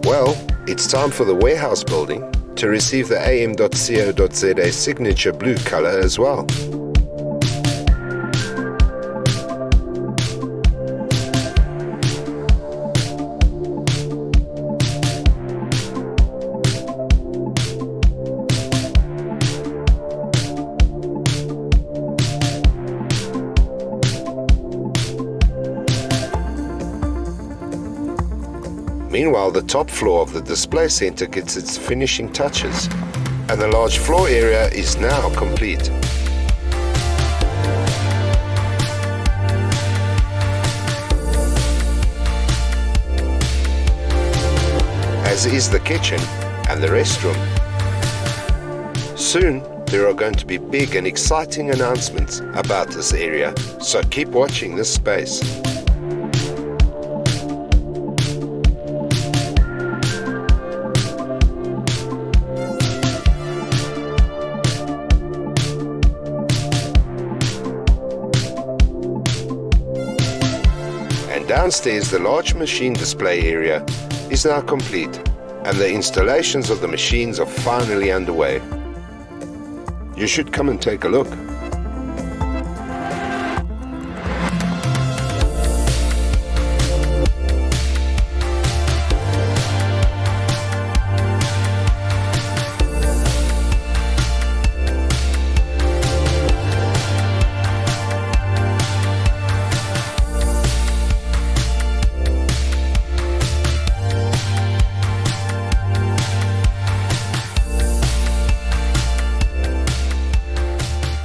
Well, it's time for the warehouse building to receive the AM.CO.za signature blue color as well. Meanwhile, the top floor of the display center gets its finishing touches, and the large floor area is now complete. As is the kitchen and the restroom. Soon, there are going to be big and exciting announcements about this area, so keep watching this space. Downstairs, the large machine display area is now complete, and the installations of the machines are finally underway. You should come and take a look.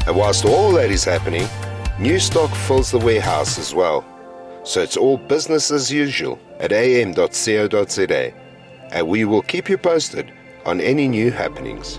And whilst all that is happening, new stock fills the warehouse as well. So it's all business as usual at am.co.za, and we will keep you posted on any new happenings.